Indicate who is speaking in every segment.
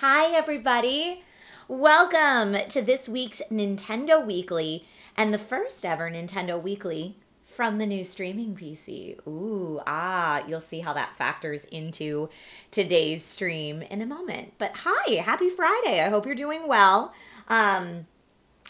Speaker 1: Hi, everybody. Welcome to this week's Nintendo Weekly and the first ever Nintendo Weekly from the new streaming PC. You'll see how that factors into today's stream in a moment. But hi, happy Friday. I hope you're doing well. I'm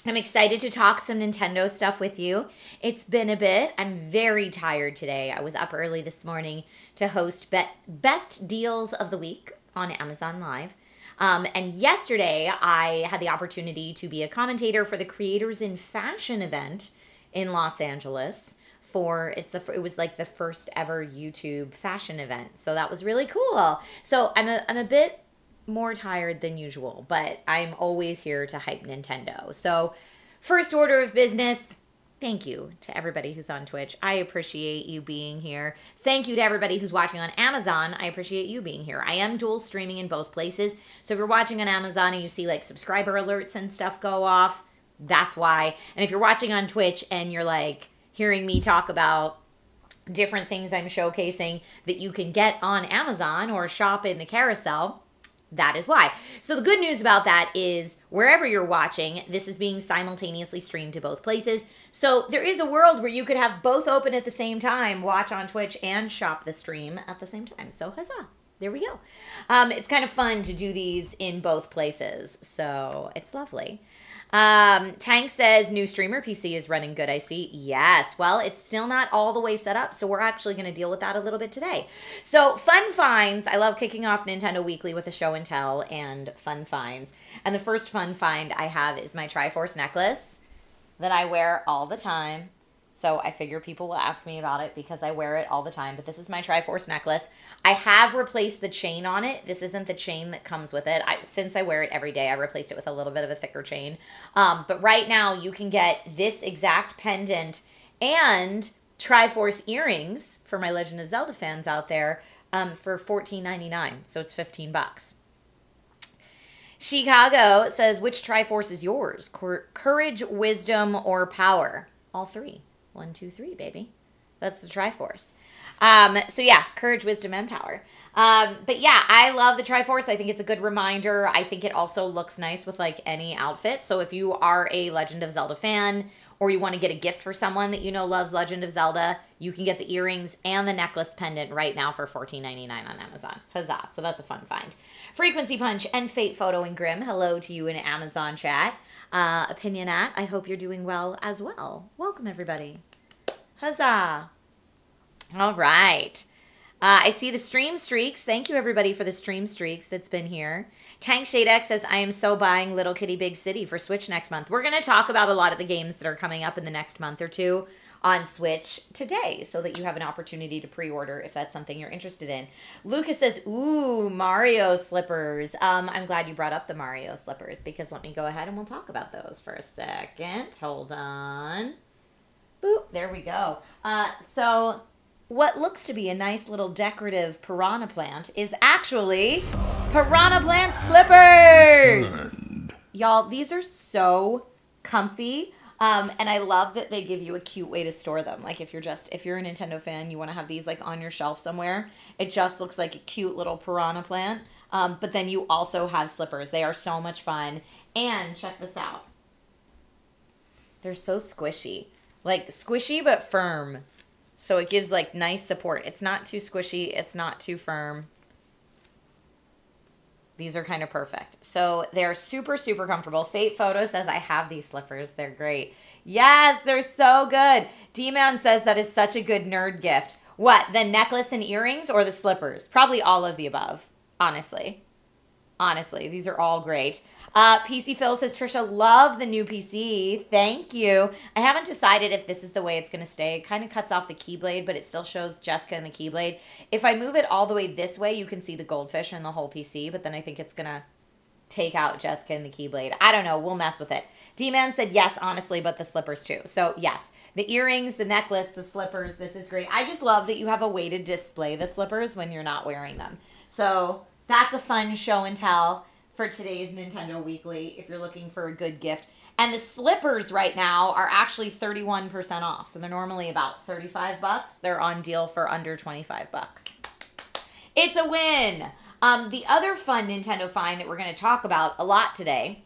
Speaker 1: excited to talk some Nintendo stuff with you. It's been a bit. I'm very tired today. I was up early this morning to host Best Deals of the Week on Amazon Live. And yesterday, I had the opportunity to be a commentator for the Creators in Fashion event in Los Angeles. It was like the first ever YouTube fashion event, so that was really cool. So I'm a bit more tired than usual, but I'm always here to hype Nintendo. So first order of business. Thank you to everybody who's on Twitch. I appreciate you being here. Thank you to everybody who's watching on Amazon. I appreciate you being here. I am dual streaming in both places. So if you're watching on Amazon and you see like subscriber alerts and stuff go off, that's why. And if you're watching on Twitch and you're like hearing me talk about different things I'm showcasing that you can get on Amazon or shop in the carousel, that is why. So the good news about that is wherever you're watching, this is being simultaneously streamed to both places. So there is a world where you could have both open at the same time, watch on Twitch and shop the stream at the same time. So huzzah. There we go. It's kind of fun to do these in both places. So it's lovely. Tank says new streamer PC is running good, I see. Yes. Well, it's still not all the way set up, so we're actually going to deal with that a little bit today. So fun finds. I love kicking off Nintendo Weekly with a show and tell and fun finds. And the first fun find I have is my Triforce necklace that I wear all the time. So I figure people will ask me about it because I wear it all the time. But this is my Triforce necklace. I have replaced the chain on it. This isn't the chain that comes with it. Since I wear it every day, I replaced it with a little bit of a thicker chain. But right now, you can get this exact pendant and Triforce earrings for my Legend of Zelda fans out there for $14.99. So it's $15. Chicago says, which Triforce is yours? Courage, wisdom, or power? All three. 1, 2, 3, baby. That's the Triforce. So yeah, courage, wisdom, and power. But yeah, I love the Triforce. I think it's a good reminder. I think it also looks nice with like any outfit. So if you are a Legend of Zelda fan or you want to get a gift for someone that you know loves Legend of Zelda, you can get the earrings and the necklace pendant right now for $14.99 on Amazon. Huzzah. So that's a fun find. Frequency Punch and Fate Photo and Grim, hello to you in Amazon chat. Opinionat, I hope you're doing well as well. Welcome, everybody. Huzzah. All right. I see the stream streaks. Thank you, everybody, for the stream streaks that's been here. Tank Shadex says, I am so buying Little Kitty Big City for Switch next month. We're going to talk about a lot of the games that are coming up in the next month or two on Switch today so that you have an opportunity to pre-order if that's something you're interested in. Lucas says, ooh, Mario slippers. I'm glad you brought up the Mario slippers because let me go ahead and we'll talk about those for a second. Hold on. Boop, there we go. So what looks to be a nice little decorative piranha plant is actually piranha plant slippers. Y'all, these are so comfy. And I love that they give you a cute way to store them. Like if you're a Nintendo fan, you want to have these like on your shelf somewhere. It just looks like a cute little piranha plant. But then you also have slippers. They are so much fun. And check this out. They're so squishy. Like squishy but firm. So it gives like nice support. It's not too squishy. It's not too firm. These are kind of perfect. So they're super, super comfortable. Fate Photo says, I have these slippers. They're great. Yes, they're so good. D-Man says that is such a good nerd gift. What, the necklace and earrings or the slippers? Probably all of the above, honestly. Honestly, these are all great. PC Phil says, Trisha, love the new PC. Thank you. I haven't decided if this is the way it's going to stay. It kind of cuts off the keyblade, but it still shows Jessica and the keyblade. If I move it all the way this way, you can see the goldfish and the whole PC, but then I think it's going to take out Jessica and the keyblade. I don't know. We'll mess with it. D-Man said, yes, honestly, but the slippers too. So yes, the earrings, the necklace, the slippers, this is great. I just love that you have a way to display the slippers when you're not wearing them. So that's a fun show and tell for today's Nintendo Weekly if you're looking for a good gift. And the slippers right now are actually 31% off. So they're normally about $35. They're on deal for under $25. It's a win. The other fun Nintendo find that we're going to talk about a lot today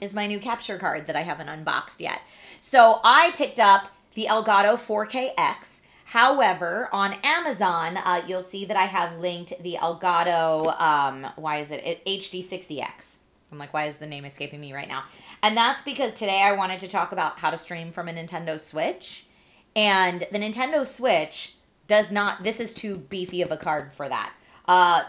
Speaker 1: is my new capture card that I haven't unboxed yet. So I picked up the Elgato 4KX. However, on Amazon, you'll see that I have linked the Elgato, why is it HD60X. I'm like, why is the name escaping me right now? And that's because today I wanted to talk about how to stream from a Nintendo Switch. And the Nintendo Switch does not, this is too beefy of a card for that.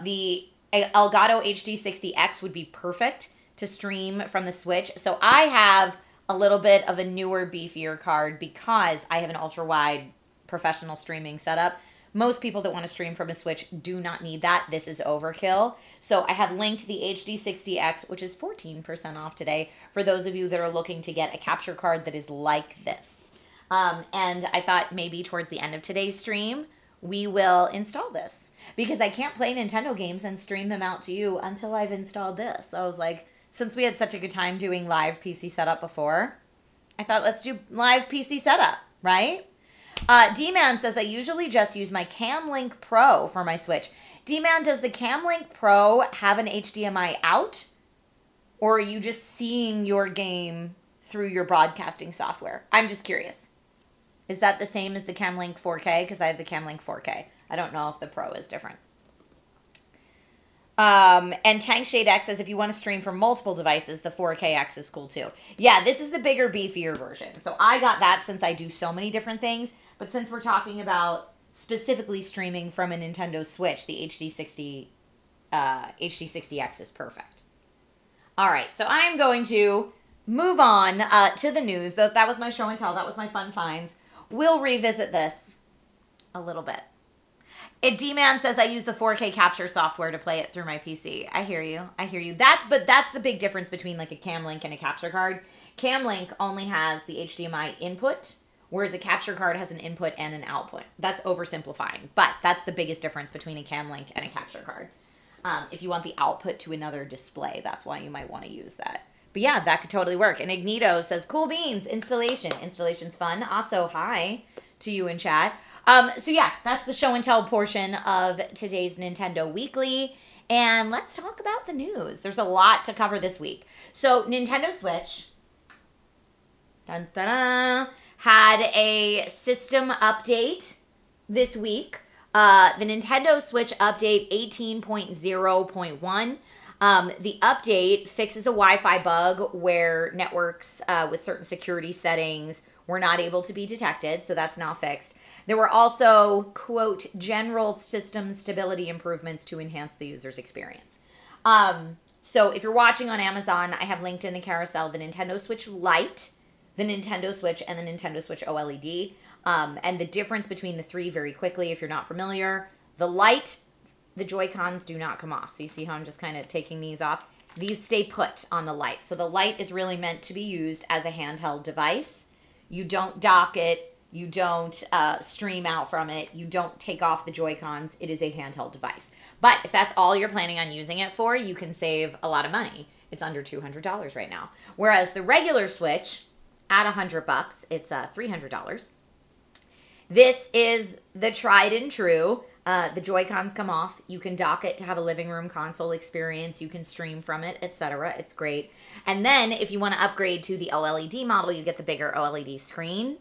Speaker 1: The Elgato HD60X would be perfect to stream from the Switch. So I have a little bit of a newer, beefier card because I have an ultra-wide professional streaming setup. Most people that want to stream from a Switch do not need that. This is overkill. So I have linked the HD60X, which is 14% off today, for those of you that are looking to get a capture card that is like this. And I thought maybe towards the end of today's stream, we will install this. Because I can't play Nintendo games and stream them out to you until I've installed this. So I was like, since we had such a good time doing live PC setup before, I thought let's do live PC setup, right? D-Man says, I usually just use my CamLink Pro for my Switch. D-Man, does the CamLink Pro have an HDMI out? Or are you just seeing your game through your broadcasting software? I'm just curious. Is that the same as the CamLink 4K? Because I have the CamLink 4K. I don't know if the Pro is different. And Tank Shade X says, if you want to stream from multiple devices, the 4KX is cool too. Yeah, this is the bigger, beefier version. So I got that since I do so many different things. But since we're talking about specifically streaming from a Nintendo Switch, the HD60X is perfect. All right, so I'm going to move on to the news. That was my show and tell. That was my fun finds. We'll revisit this a little bit. D-Man says, I use the 4K capture software to play it through my PC. I hear you. I hear you. That's the big difference between like a CamLink and a capture card. CamLink only has the HDMI input, whereas a capture card has an input and an output. That's oversimplifying, but that's the biggest difference between a CamLink and a capture card. If you want the output to another display, that's why you might want to use that. But yeah, that could totally work. And Ignito says, cool beans, installation. Installation's fun. Also, hi to you in chat. So yeah, that's the show and tell portion of today's Nintendo Weekly. And let's talk about the news. There's a lot to cover this week. So Nintendo Switch had a system update this week. The Nintendo Switch update 18.0.1. The update fixes a Wi-Fi bug where networks with certain security settings were not able to be detected. So that's now fixed. There were also, quote, general system stability improvements to enhance the user's experience. So if you're watching on Amazon, I have linked in the carousel the Nintendo Switch Lite, the Nintendo Switch, and the Nintendo Switch OLED. And the difference between the three very quickly, if you're not familiar. The Lite, the Joy-Cons do not come off. So you see how I'm just kind of taking these off? These stay put on the Lite. So the Lite is really meant to be used as a handheld device. You don't dock it. You don't stream out from it. You don't take off the Joy-Cons. It is a handheld device. But if that's all you're planning on using it for, you can save a lot of money. It's under $200 right now. Whereas the regular Switch, at $100, it's $300. This is the tried and true. The Joy-Cons come off. You can dock it to have a living room console experience. You can stream from it, etc. It's great. And then if you want to upgrade to the OLED model, you get the bigger OLED screen,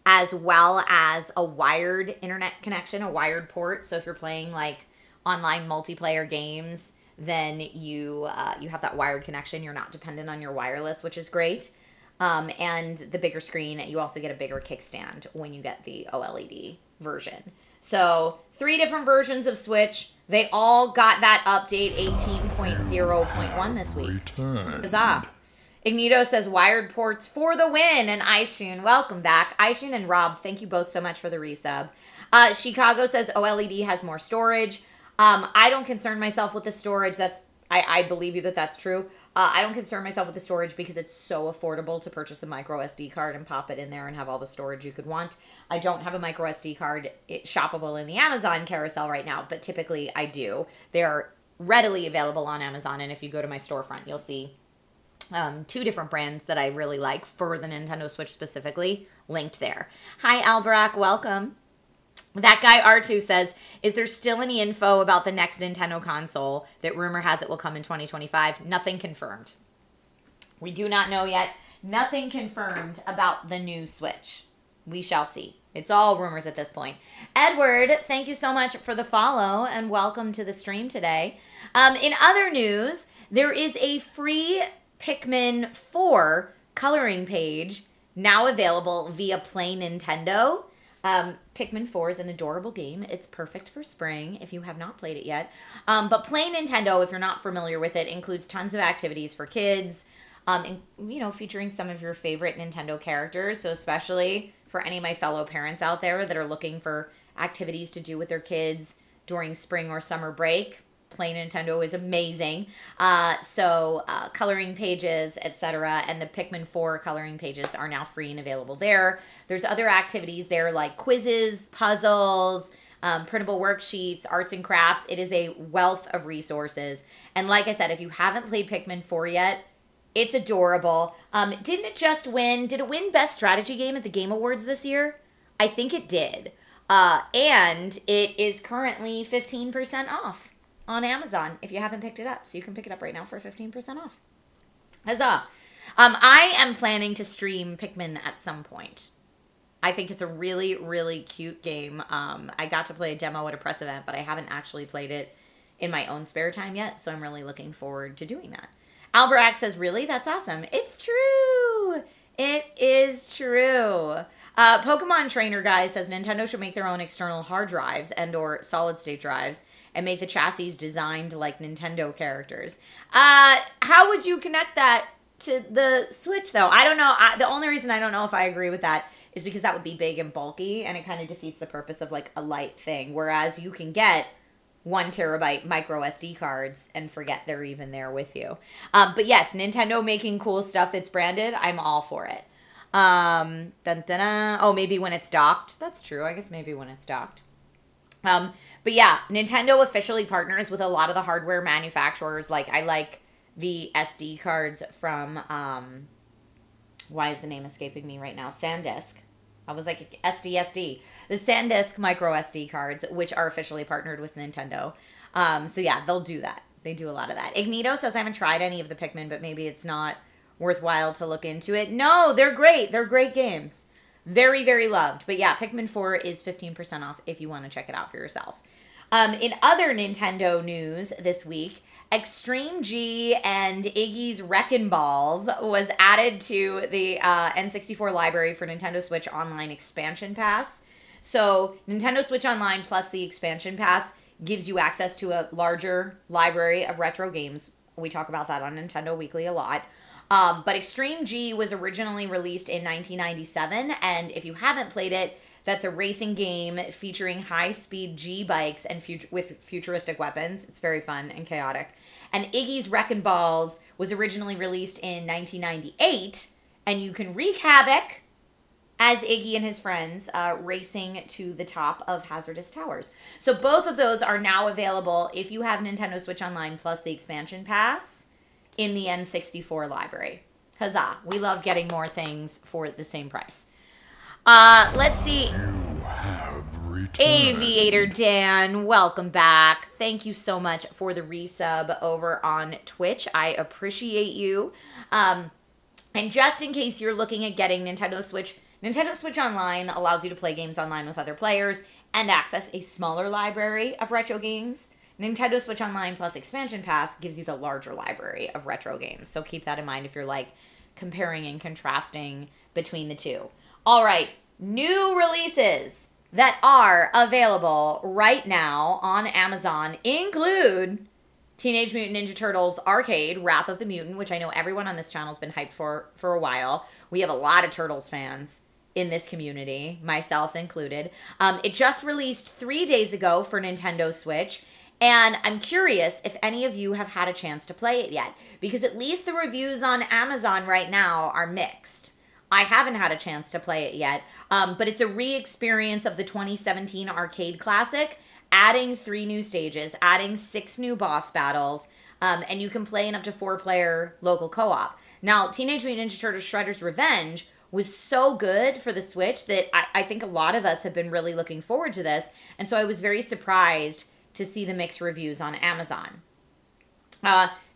Speaker 1: as well as a wired internet connection, a wired port. So if you're playing like online multiplayer games, then you have that wired connection. You're not dependent on your wireless, which is great. And the bigger screen, you also get a bigger kickstand when you get the OLED version. So 3 different versions of Switch. They all got that update 18.0.1 this week. Huzzah. Ignito says, wired ports for the win. And Aishun, welcome back. Aishun and Rob, thank you both so much for the resub. Chicago says, OLED has more storage. I don't concern myself with the storage. I believe you that that's true. I don't concern myself with the storage because it's so affordable to purchase a micro SD card and pop it in there and have all the storage you could want. I don't have a micro SD card shoppable in the Amazon carousel right now, but typically I do. They are readily available on Amazon, and if you go to my storefront, you'll see 2 different brands that I really like for the Nintendo Switch specifically linked there. Hi, Albarack. Welcome. That guy R2 says, is there still any info about the next Nintendo console that rumor has it will come in 2025? Nothing confirmed. We do not know yet. Nothing confirmed about the new Switch. We shall see. It's all rumors at this point. Edward, thank you so much for the follow and welcome to the stream today. In other news, there is a free Pikmin 4 coloring page now available via Play Nintendo. Pikmin 4 is an adorable game. It's perfect for spring if you have not played it yet. But Play Nintendo, if you're not familiar with it, includes tons of activities for kids, and, you know, featuring some of your favorite Nintendo characters. So especially for any of my fellow parents out there that are looking for activities to do with their kids during spring or summer break, Play Nintendo is amazing. Coloring pages, etc. And the Pikmin 4 coloring pages are now free and available there. There's other activities there like quizzes, puzzles, printable worksheets, arts and crafts. It is a wealth of resources. And like I said, if you haven't played Pikmin 4 yet, it's adorable. Didn't it just win? Did it win Best Strategy Game at the Game Awards this year? I think it did. And it is currently 15% off on Amazon if you haven't picked it up. So you can pick it up right now for 15% off. Huzzah. I am planning to stream Pikmin at some point. I think it's a really, really cute game. I got to play a demo at a press event, but I haven't actually played it in my own spare time yet. So I'm really looking forward to doing that. Albert says, really? That's awesome. It's true. It is true. Pokemon Trainer Guy says Nintendo should make their own external hard drives and or solid state drives and make the chassis designed like Nintendo characters. How would you connect that to the Switch, though? I don't know. The only reason I don't know if I agree with that is because that would be big and bulky, and it kind of defeats the purpose of, like, a light thing, whereas you can get 1 terabyte micro SD cards and forget they're even there with you. But yes, Nintendo making cool stuff that's branded, I'm all for it. Dun, dun, dun. Oh, maybe when it's docked. That's true. I guess maybe when it's docked. But yeah, Nintendo officially partners with a lot of the hardware manufacturers. Like, I like the SD cards from, why is the name escaping me right now? SanDisk. I was like, SD. The SanDisk micro SD cards, which are officially partnered with Nintendo. So yeah, they'll do that. They do a lot of that. Ignito says, I haven't tried any of the Pikmin, but maybe it's not worthwhile to look into it. No, they're great. They're great games. Very, very loved. But yeah, Pikmin 4 is 15% off if you want to check it out for yourself. In other Nintendo news this week, Extreme G and Iggy's Wreckin' Balls was added to the N64 library for Nintendo Switch Online Expansion Pass. So Nintendo Switch Online plus the Expansion Pass gives you access to a larger library of retro games. We talk about that on Nintendo Weekly a lot. But Extreme G was originally released in 1997, and if you haven't played it, that's a racing game featuring high-speed G-bikes and with futuristic weapons. It's very fun and chaotic. And Iggy's Wreckin' Balls was originally released in 1998, and you can wreak havoc as Iggy and his friends racing to the top of hazardous towers. So both of those are now available if you have Nintendo Switch Online plus the expansion pass in the N64 library. Huzzah. We love getting more things for the same price. Let's see.
Speaker 2: You have returned.
Speaker 1: Aviator Dan, welcome back. Thank you so much for the resub over on Twitch. I appreciate you. And just in case you're looking at getting Nintendo Switch Online allows you to play games online with other players and access a smaller library of retro games. Nintendo Switch Online plus Expansion Pass gives you the larger library of retro games. So keep that in mind if you're like comparing and contrasting between the two. All right, new releases that are available right now on Amazon include Teenage Mutant Ninja Turtles Arcade, Wrath of the Mutant, which I know everyone on this channel has been hyped for a while. We have a lot of Turtles fans in this community, myself included. It just released 3 days ago for Nintendo Switch, and I'm curious if any of you have had a chance to play it yet, because at least the reviews on Amazon right now are mixed. I haven't had a chance to play it yet, but it's a re-experience of the 2017 arcade classic, adding 3 new stages, adding 6 new boss battles, and you can play in up to 4-player local co-op. Now, Teenage Mutant Ninja Turtles Shredder's Revenge was so good for the Switch that I think a lot of us have been really looking forward to this. And so I was very surprised to see the mixed reviews on Amazon.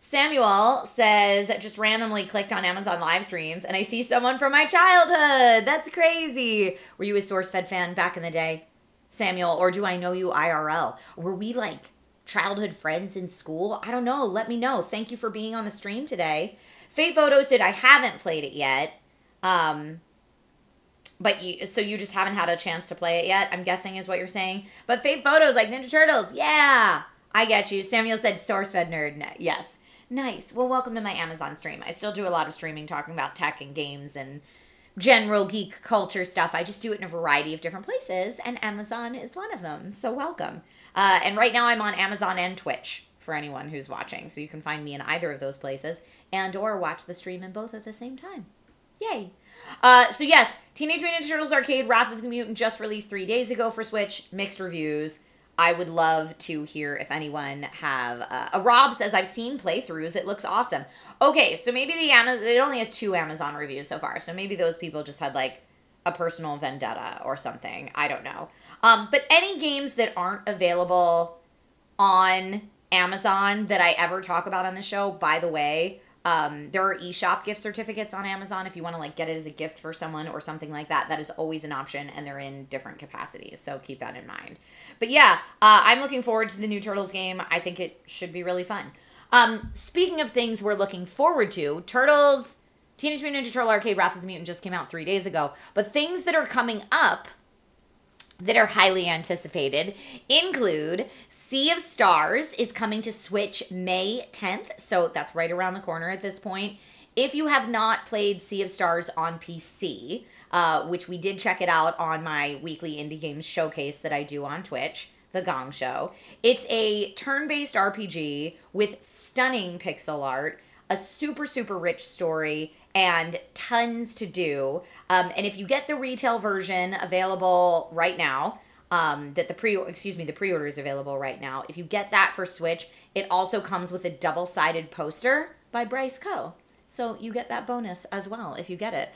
Speaker 1: Samuel says, just randomly clicked on Amazon live streams and I see someone from my childhood. That's crazy. Were you a SourceFed fan back in the day, Samuel? Or do I know you IRL? Were we like childhood friends in school? I don't know. Let me know. Thank you for being on the stream today. Fate Photo said, I haven't played it yet. So you just haven't had a chance to play it yet, I'm guessing is what you're saying. But Fate Photo's like Ninja Turtles. Yeah, I get you. Samuel said SourceFed nerd. Yes. Nice. Well, welcome to my Amazon stream. I still do a lot of streaming talking about tech and games and general geek culture stuff. I just do it in a variety of different places, and Amazon is one of them. So welcome. And right now I'm on Amazon and Twitch for anyone who's watching. So you can find me in either of those places and or watch the stream in both at the same time. Yay. So yes, Teenage Mutant Ninja Turtles Arcade Wrath of the Mutant just released 3 days ago for Switch. Mixed reviews. I would love to hear if anyone have... Rob says, I've seen playthroughs. It looks awesome. Okay, so maybe it only has 2 Amazon reviews so far. So maybe those people just had like a personal vendetta or something. I don't know. But any games that aren't available on Amazon that I ever talk about on the show, by the way... there are eShop gift certificates on Amazon if you want to like get it as a gift for someone or something like that. That is always an option, and they're in different capacities, so keep that in mind. But yeah, I'm looking forward to the new Turtles game. I think it should be really fun. Speaking of things we're looking forward to, Teenage Mutant Ninja Turtle Arcade Wrath of the Mutant just came out 3 days ago, but things that are coming up that are highly anticipated include Sea of Stars is coming to Switch May 10th, so that's right around the corner at this point. If you have not played Sea of Stars on PC, which we did check it out on my weekly indie games showcase that I do on Twitch, The Gong Show, it's a turn-based RPG with stunning pixel art, a super, super rich story, and tons to do. And if you get the retail version available right now, the pre-order is available right now. If you get that for Switch, it also comes with a double-sided poster by Bryce Coe. So you get that bonus as well if you get it.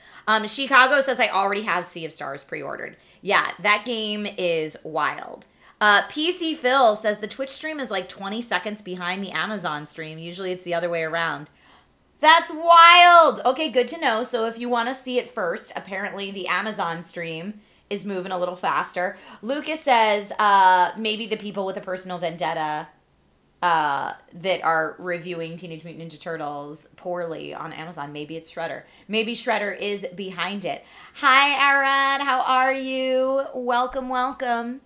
Speaker 1: Chicago says, I already have Sea of Stars pre-ordered. Yeah, that game is wild. PC Phil says the Twitch stream is like 20 seconds behind the Amazon stream. Usually it's the other way around. That's wild. Okay, good to know. So if you want to see it first, apparently the Amazon stream is moving a little faster. Lucas says maybe the people with a personal vendetta that are reviewing Teenage Mutant Ninja Turtles poorly on Amazon. Maybe it's Shredder. Maybe Shredder is behind it. Hi, Arad. How are you? Welcome, welcome.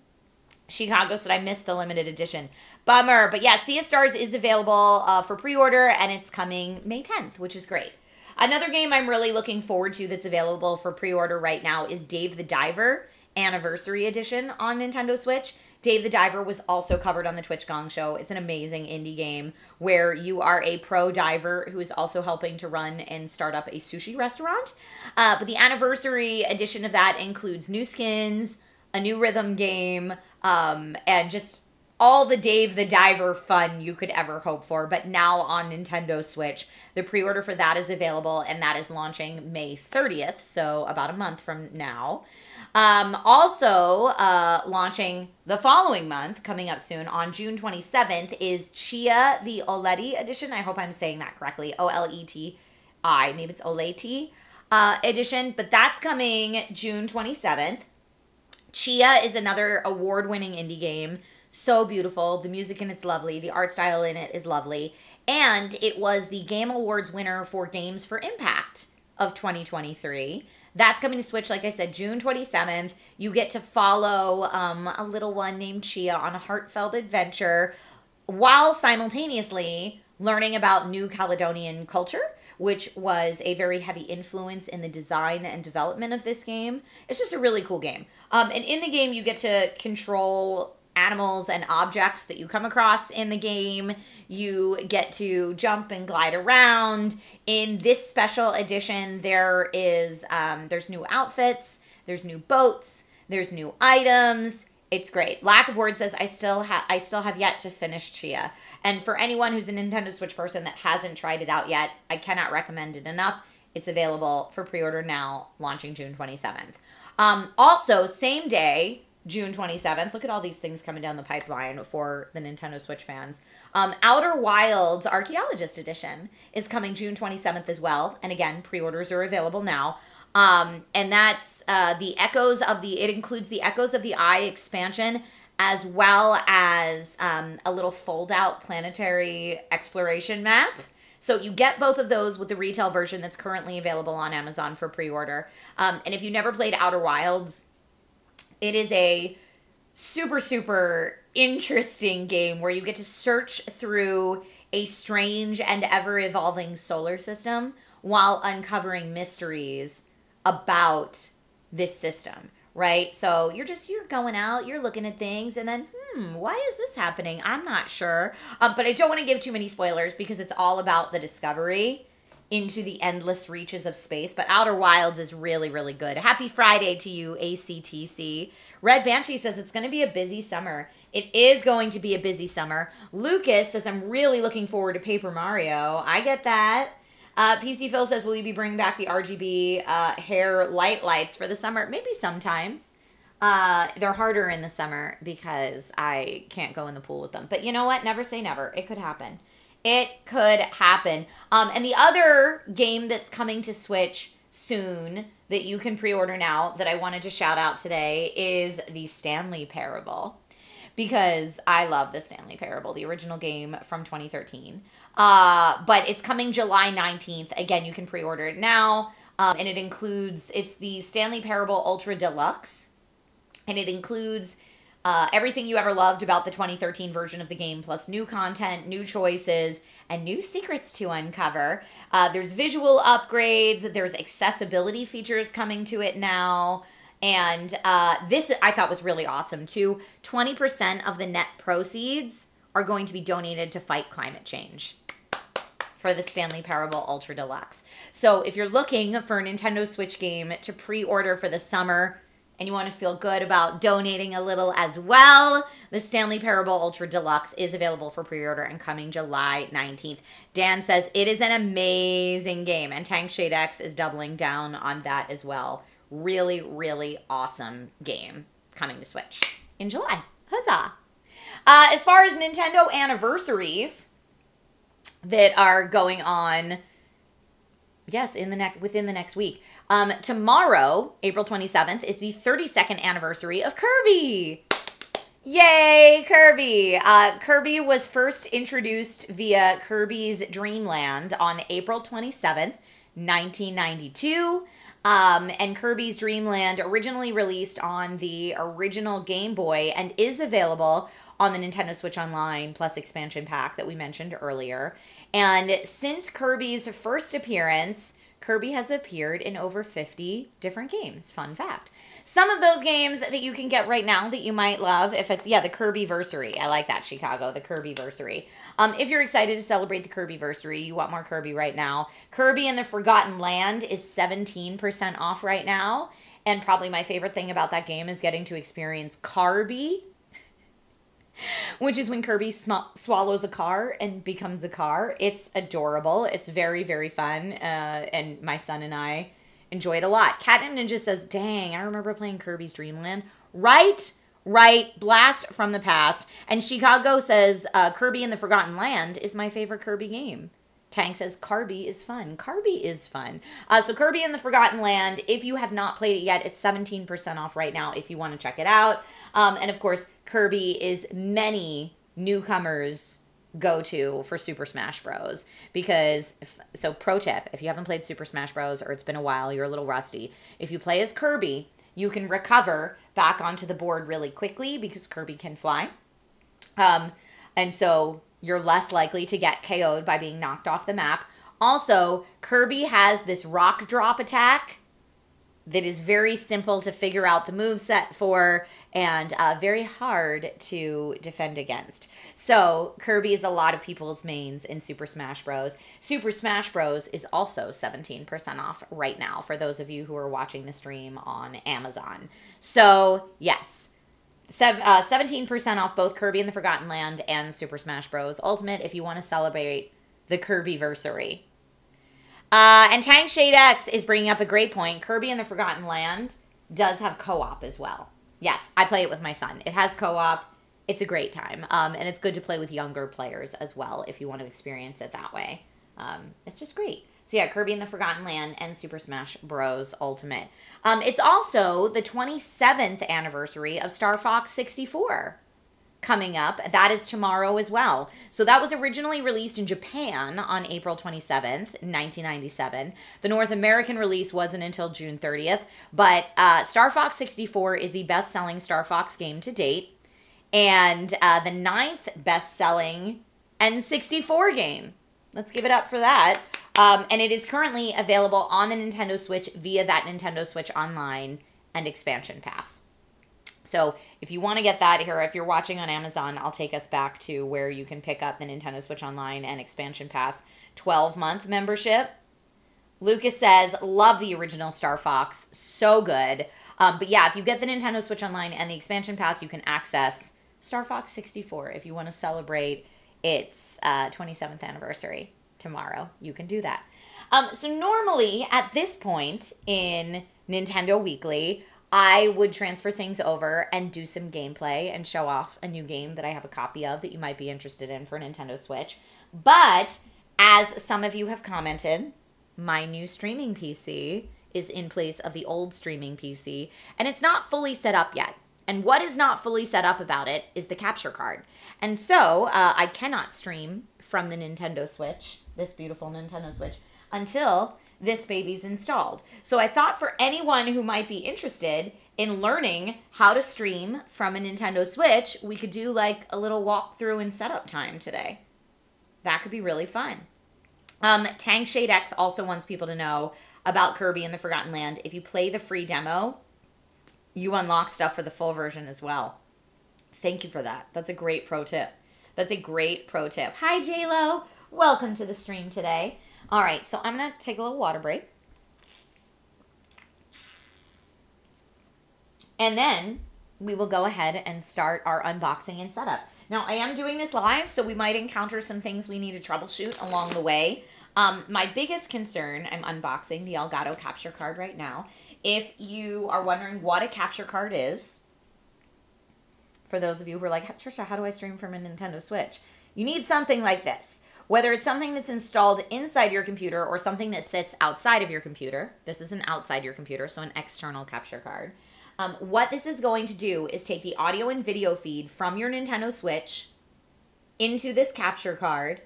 Speaker 1: Chicago said, I missed the limited edition. Bummer. But yeah, Sea of Stars is available for pre-order, and it's coming May 10th, which is great. Another game I'm really looking forward to that's available for pre-order right now is Dave the Diver Anniversary Edition on Nintendo Switch. Dave the Diver was also covered on the Twitch Gong Show. It's an amazing indie game where you are a pro diver who is also helping to run and start up a sushi restaurant. But the Anniversary Edition of that includes new skins, a new rhythm game, and just all the Dave the Diver fun you could ever hope for, but now on Nintendo Switch. The pre-order for that is available, and that is launching May 30th, so about a month from now. Also, launching the following month, coming up soon, on June 27th, is Chia the Oleti edition. I hope I'm saying that correctly. O-L-E-T-I. Maybe it's Oleti edition, but that's coming June 27th. Chia is another award-winning indie game. So beautiful. The music in it's lovely. The art style in it is lovely. And it was the Game Awards winner for Games for Impact of 2023. That's coming to Switch, like I said, June 27th. You get to follow a little one named Chia on a heartfelt adventure while simultaneously learning about New Caledonian culture, which was a very heavy influence in the design and development of this game. It's just a really cool game. And in the game, you get to control animals and objects that you come across in the game. You get to jump and glide around. In this special edition, there's new outfits, there's new boats, there's new items. It's great. Lack of Words says, I still have yet to finish Chia. And for anyone who's a Nintendo Switch person that hasn't tried it out yet, I cannot recommend it enough. It's available for pre-order now, launching June 27th. Also, same day, June 27th. Look at all these things coming down the pipeline for the Nintendo Switch fans. Outer Wilds Archaeologist Edition is coming June 27th as well. And again, pre-orders are available now. And that's it includes the Echoes of the Eye expansion, as well as a little fold-out planetary exploration map. So you get both of those with the retail version that's currently available on Amazon for pre-order. And if you never played Outer Wilds, it is a super, super interesting game where you get to search through a strange and ever-evolving solar system while uncovering mysteries about this system, right? So you're going out, you're looking at things, and then, why is this happening? I'm not sure. But I don't want to give too many spoilers because it's all about the discovery into the endless reaches of space. But Outer Wilds is really, really good. Happy Friday to you, ACTC. Red Banshee says it's going to be a busy summer. It is going to be a busy summer. Lucas says, I'm really looking forward to Paper Mario. I get that. PC Phil says, will you be bringing back the RGB hair lights for the summer? Maybe sometimes. They're harder in the summer because I can't go in the pool with them. But you know what? Never say never. It could happen. It could happen. And the other game that's coming to Switch soon that you can pre-order now that I wanted to shout out today is the Stanley Parable. Because I love the Stanley Parable, the original game from 2013. But it's coming July 19th. Again, you can pre-order it now. And it's the Stanley Parable Ultra Deluxe. And it includes everything you ever loved about the 2013 version of the game, plus new content, new choices, and new secrets to uncover. There's visual upgrades. There's accessibility features coming to it now. And this I thought was really awesome, too. 20% of the net proceeds are going to be donated to fight climate change for the Stanley Parable Ultra Deluxe. So if you're looking for a Nintendo Switch game to pre-order for the summer, and you want to feel good about donating a little as well, the Stanley Parable Ultra Deluxe is available for pre-order and coming July 19th. Dan says it is an amazing game, and Tank Shade X is doubling down on that as well. Really, really awesome game coming to Switch in July. Huzzah! As far as Nintendo anniversaries that are going on, yes, within the next week. Tomorrow, April 27th, is the 32nd anniversary of Kirby. Yay, Kirby! Kirby was first introduced via Kirby's Dream Land on April 27th, 1992. And Kirby's Dream Land originally released on the original Game Boy and is available on the Nintendo Switch Online Plus expansion pack that we mentioned earlier. And since Kirby's first appearance, Kirby has appeared in over 50 different games. Fun fact. Some of those games that you can get right now that you might love, if it's, the Kirby-versary. I like that, Chicago, the Kirby-versary. If you're excited to celebrate the Kirby-versary, you want more Kirby right now, Kirby and the Forgotten Land is 17% off right now. And probably my favorite thing about that game is getting to experience Carby, which is when Kirby swallows a car and becomes a car. It's adorable. It's very, very fun. And my son and I enjoy it a lot. Catnip Ninja says, dang, I remember playing Kirby's Dream Land. Right. Blast from the past. And Chicago says, Kirby and the Forgotten Land is my favorite Kirby game. Tank says, Kirby is fun. Kirby is fun. So Kirby and the Forgotten Land, if you have not played it yet, it's 17% off right now if you want to check it out. And of course, Kirby is many newcomers' go-to for Super Smash Bros. So pro tip, if you haven't played Super Smash Bros. Or it's been a while, you're a little rusty, if you play as Kirby, you can recover back onto the board really quickly because Kirby can fly. And so you're less likely to get KO'd by being knocked off the map. Also, Kirby has this rock drop attack that is very simple to figure out the moveset for and very hard to defend against. So Kirby is a lot of people's mains in Super Smash Bros. Super Smash Bros. Is also 17% off right now for those of you who are watching the stream on Amazon. So yes, 17% off both Kirby and the Forgotten Land and Super Smash Bros. Ultimate if you want to celebrate the Kirby-versary. And Tang Shade X is bringing up a great point. Kirby and the Forgotten Land does have co-op as well. Yes, I play it with my son. It has co-op. It's a great time. And it's good to play with younger players as well if you want to experience it that way. It's just great. So yeah, Kirby and the Forgotten Land and Super Smash Bros. Ultimate. It's also the 27th anniversary of Star Fox 64 coming up. That is tomorrow as well. So that was originally released in Japan on April 27th, 1997. The North American release wasn't until June 30th. But Star Fox 64 is the best-selling Star Fox game to date. And the 9th best-selling N64 game. Let's give it up for that. And it is currently available on the Nintendo Switch via that Nintendo Switch Online and Expansion Pass. So if you want to get that here, if you're watching on Amazon, I'll take us back to where you can pick up the Nintendo Switch Online and Expansion Pass 12-month membership. Lucas says, love the original Star Fox. So good. But yeah, if you get the Nintendo Switch Online and the Expansion Pass, you can access Star Fox 64 if you want to celebrate its 27th anniversary tomorrow. You can do that. So normally at this point in Nintendo Weekly, I would transfer things over and do some gameplay and show off a new game that I have a copy of that you might be interested in for Nintendo Switch. But as some of you have commented, my new streaming PC is in place of the old streaming PC, and it's not fully set up yet. And what is not fully set up about it is the capture card. And so I cannot stream from the Nintendo Switch, this beautiful Nintendo Switch, until this baby's installed. So I thought for anyone who might be interested in learning how to stream from a Nintendo Switch, we could do like a little walkthrough and setup time today. That could be really fun. Tang Shade X also wants people to know about Kirby and the Forgotten Land. If you play the free demo, you unlock stuff for the full version as well. Thank you for that. That's a great pro tip. That's a great pro tip. Hi, JLo. Welcome to the stream today. All right, so I'm going to take a little water break. And then we will go ahead and start our unboxing and setup. Now, I am doing this live, so we might encounter some things we need to troubleshoot along the way. My biggest concern, I'm unboxing the Elgato capture card right now. If you are wondering what a capture card is, for those of you who are like, Trisha, how do I stream from a Nintendo Switch? You need something like this. Whether it's something that's installed inside your computer or something that sits outside of your computer. This is an outside your computer, so an external capture card. What this is going to do is take the audio and video feed from your Nintendo Switch into this capture card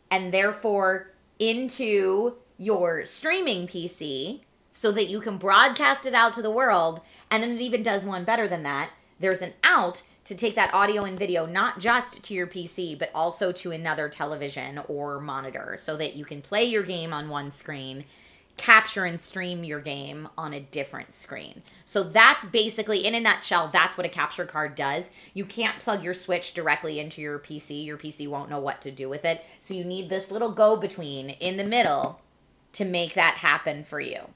Speaker 1: and therefore into your streaming PC so that you can broadcast it out to the world. And then it even does one better than that. There's an out to take that audio and video not just to your PC, but also to another television or monitor so that you can play your game on one screen, capture and stream your game on a different screen. So that's basically, in a nutshell, that's what a capture card does. You can't plug your Switch directly into your PC. Your PC won't know what to do with it. So you need this little go-between in the middle to make that happen for you.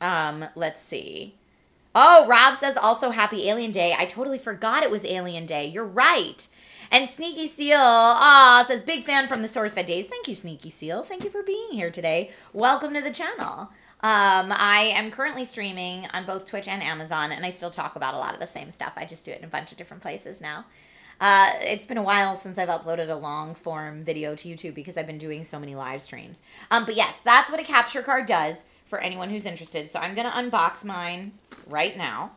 Speaker 1: Let's see. Oh, Rob says also Happy Alien Day. I totally forgot it was Alien Day. You're right. And Sneaky Seal says, big fan from the SourceFed days. Thank you, Sneaky Seal. Thank you for being here today. Welcome to the channel. I am currently streaming on both Twitch and Amazon, and I still talk about a lot of the same stuff. I just do it in a bunch of different places now. It's been a while since I've uploaded a long-form video to YouTube because I've been doing so many live streams. But yes, that's what a capture card does for anyone who's interested. So I'm going to unbox mine right now.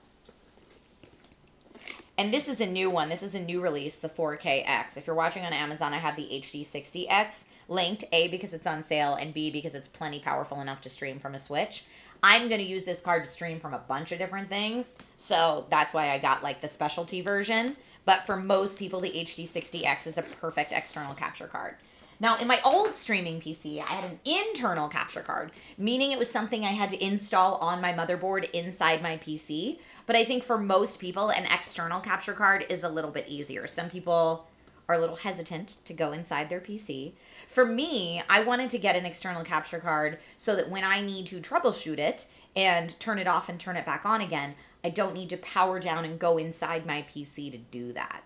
Speaker 1: And this is a new one. This is a new release, the 4KX. If you're watching on Amazon, I have the HD60X linked, A, because it's on sale, and B, because it's plenty powerful enough to stream from a Switch. I'm going to use this card to stream from a bunch of different things, so that's why I got, like, the specialty version. But for most people, the HD60X is a perfect external capture card. Now, in my old streaming PC, I had an internal capture card, meaning it was something I had to install on my motherboard inside my PC. But I think for most people, an external capture card is a little bit easier. Some people are a little hesitant to go inside their PC. For me, I wanted to get an external capture card so that when I need to troubleshoot it and turn it off and turn it back on again, I don't need to power down and go inside my PC to do that.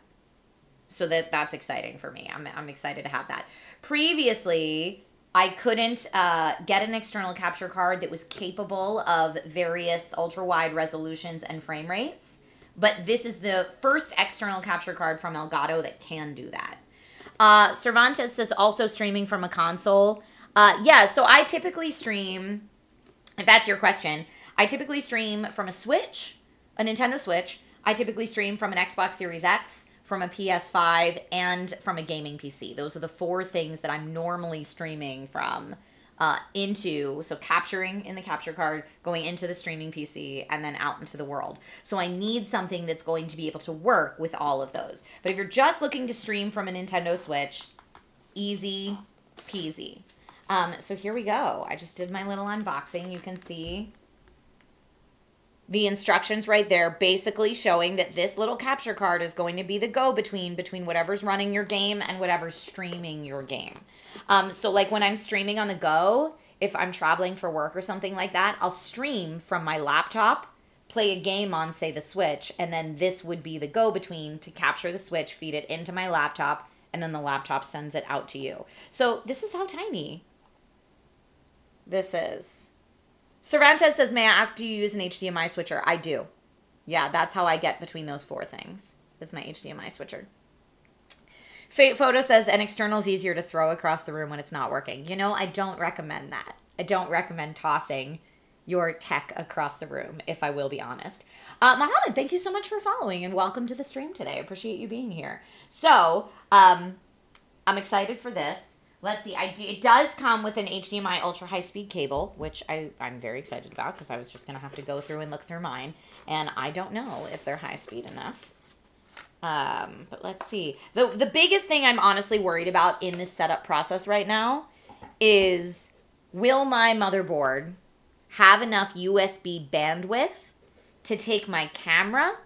Speaker 1: So that's exciting for me. I'm excited to have that. Previously, I couldn't get an external capture card that was capable of various ultra-wide resolutions and frame rates. But this is the first external capture card from Elgato that can do that. Cervantes says also streaming from a console. Yeah, so I typically stream, if that's your question, I typically stream from a Switch, a Nintendo Switch. I typically stream from an Xbox Series X, from a PS5, and from a gaming PC. Those are the 4 things that I'm normally streaming from into, so capturing in the capture card, going into the streaming PC, and then out into the world. So I need something that's going to be able to work with all of those. But if you're just looking to stream from a Nintendo Switch, easy peasy. So here we go. I just did my little unboxing. You can see the instructions right there, basically showing that this little capture card is going to be the go-between between whatever's running your game and whatever's streaming your game. So like when I'm streaming on the go, if I'm traveling for work or something like that, I'll stream from my laptop, play a game on, say, the Switch, and then this would be the go-between to capture the Switch, feed it into my laptop, and then the laptop sends it out to you. So this is how tiny this is. Cervantes says, may I ask, do you use an HDMI switcher? I do. Yeah, that's how I get between those 4 things, is my HDMI switcher. Fate Photo says, an external is easier to throw across the room when it's not working. You know, I don't recommend that. I don't recommend tossing your tech across the room, if I will be honest. Mohammed, thank you so much for following, and welcome to the stream today. I appreciate you being here. So, I'm excited for this. Let's see, it does come with an HDMI ultra high-speed cable, which I'm very excited about because I was just going to have to go through and look through mine, and I don't know if they're high-speed enough. But let's see. The biggest thing I'm honestly worried about in this setup process right now is, will my motherboard have enough USB bandwidth to take my camera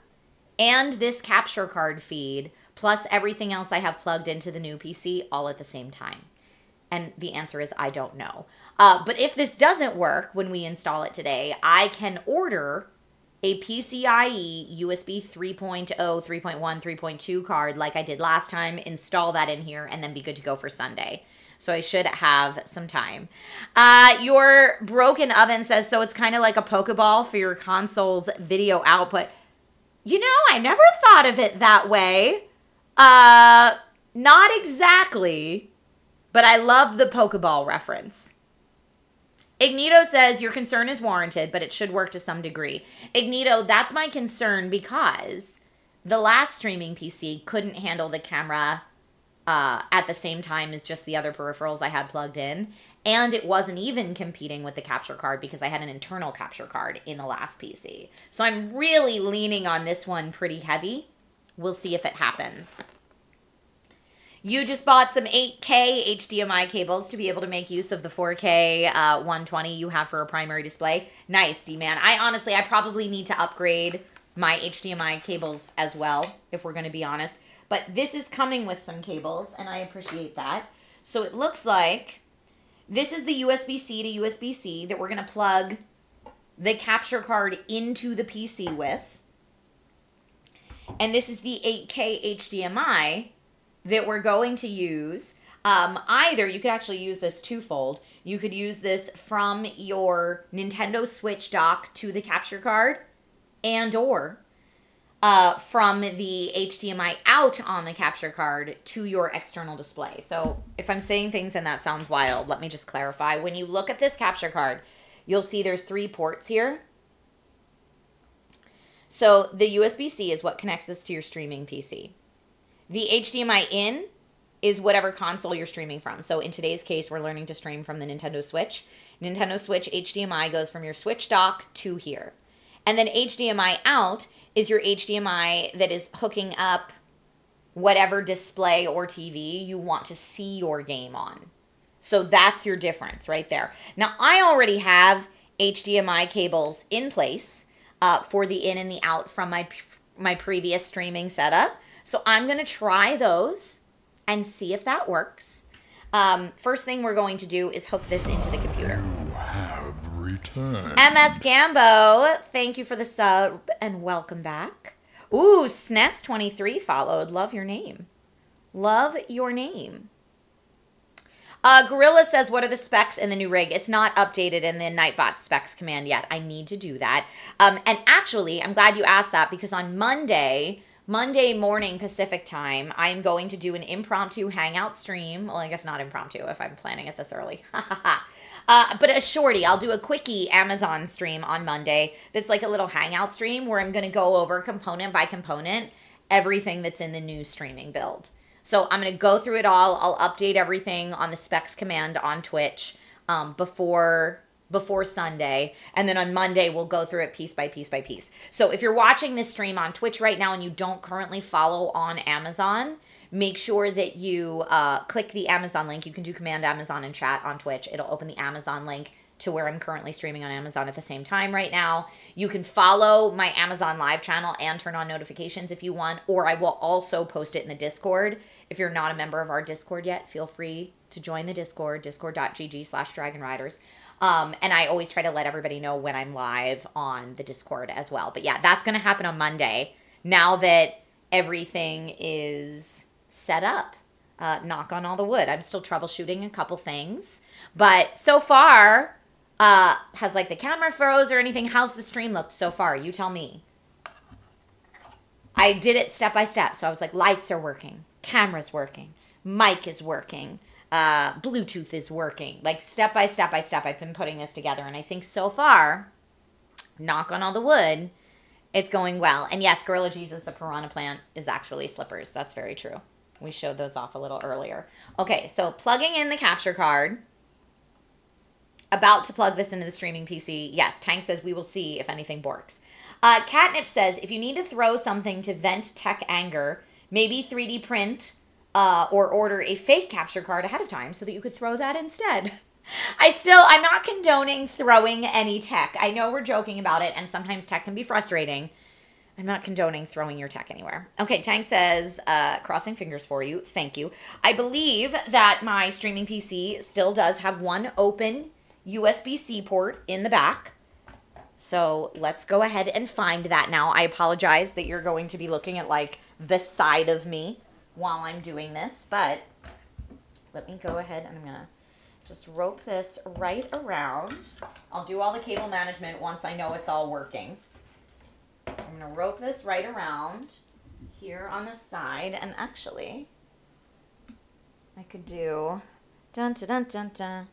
Speaker 1: and this capture card feed, plus everything else I have plugged into the new PC all at the same time? And the answer is I don't know. But if this doesn't work when we install it today, I can order a PCIe USB 3.0, 3.1, 3.2 card like I did last time, install that in here, and then be good to go for Sunday. So I should have some time. Your broken oven says, so it's kind of like a Pokeball for your console's video output. You know, I never thought of it that way. Not exactly. But I love the Pokeball reference. Ignito says, your concern is warranted, but it should work to some degree. Ignito, that's my concern because the last streaming PC couldn't handle the camera at the same time as just the other peripherals I had plugged in. And it wasn't even competing with the capture card because I had an internal capture card in the last PC. So I'm really leaning on this one pretty heavy. We'll see if it happens. You just bought some 8K HDMI cables to be able to make use of the 4K 120 you have for a primary display. Nice, D-Man. I probably need to upgrade my HDMI cables as well, if we're going to be honest. But this is coming with some cables, and I appreciate that. So it looks like this is the USB-C to USB-C that we're going to plug the capture card into the PC with. And this is the 8K HDMI that we're going to use. Either, you could actually use this twofold. You could use this from your Nintendo Switch dock to the capture card, and or from the HDMI out on the capture card to your external display. So if I'm saying things and that sounds wild, let me just clarify. When you look at this capture card, you'll see there's 3 ports here. So the USB-C is what connects this to your streaming PC. The HDMI in is whatever console you're streaming from. So in today's case, we're learning to stream from the Nintendo Switch. Nintendo Switch HDMI goes from your Switch dock to here. And then HDMI out is your HDMI that is hooking up whatever display or TV you want to see your game on. So that's your difference right there. Now, I already have HDMI cables in place for the in and the out from my previous streaming setup. So I'm going to try those and see if that works. First thing we're going to do is hook this into the computer.
Speaker 2: You have returned.
Speaker 1: MS Gambo, thank you for the sub and welcome back. Ooh, SNES23 followed. Love your name. Love your name. Gorilla says, what are the specs in the new rig? It's not updated in the Nightbot specs command yet. I need to do that. And actually, I'm glad you asked that because on Monday morning Pacific time, I'm going to do an impromptu hangout stream. Well, I guess not impromptu if I'm planning it this early. But a shorty. I'll do a quickie Amazon stream on Monday that's like a little hangout stream where I'm going to go over component by component everything that's in the new streaming build. So I'm going to go through it all. I'll update everything on the specs command on Twitch before Sunday. And then on Monday, we'll go through it piece by piece by piece. So if you're watching this stream on Twitch right now and you don't currently follow on Amazon, make sure that you click the Amazon link. You can do Command Amazon and chat on Twitch. It'll open the Amazon link to where I'm currently streaming on Amazon at the same time right now. You can follow my Amazon Live channel and turn on notifications if you want, or I will also post it in the Discord. If you're not a member of our Discord yet, feel free to join the Discord, discord.gg/dragonriders. And I always try to let everybody know when I'm live on the Discord as well. But yeah, that's going to happen on Monday now that everything is set up. Knock on all the wood. I'm still troubleshooting a couple things. But so far, has like the camera froze or anything? How's the stream looked so far? You tell me. I did it step by step. So I was like, lights are working. Camera's working. Mic is working. Bluetooth is working. Like step by step by step, I've been putting this together. And I think so far, knock on all the wood, it's going well. And yes, Gorilla Jesus, the piranha plant, is actually slippers. That's very true. We showed those off a little earlier. Okay, so plugging in the capture card. About to plug this into the streaming PC. Yes, Tank says we will see if anything borks. Catnip says, if you need to throw something to vent tech anger, maybe 3D print or order a fake capture card ahead of time so that you could throw that instead. I'm not condoning throwing any tech. I know we're joking about it, and sometimes tech can be frustrating. I'm not condoning throwing your tech anywhere. Okay, Tank says, crossing fingers for you. Thank you. I believe that my streaming PC still does have one open USB-C port in the back. So let's go ahead and find that now. I apologize that you're going to be looking at like the side of me while I'm doing this, but let me go ahead and I'm gonna just rope this right around. I'll do all the cable management once I know it's all working. I'm gonna rope this right around here on the side, and actually I could do dun dun dun dun dun.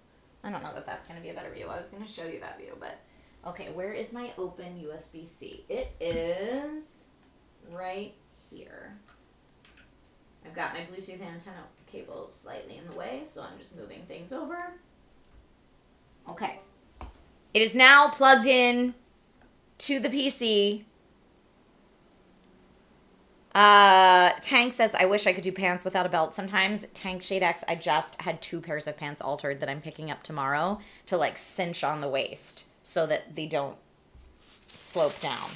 Speaker 1: I don't know that that's gonna be a better view. I was gonna show you that view, but okay, where is my open USB-C? It is right here. I've got my Bluetooth antenna cable slightly in the way, so I'm just moving things over. Okay. It is now plugged in to the PC. Tank says, I wish I could do pants without a belt. Sometimes, Tank Shade X, I just had 2 pairs of pants altered that I'm picking up tomorrow to like cinch on the waist so that they don't slope down.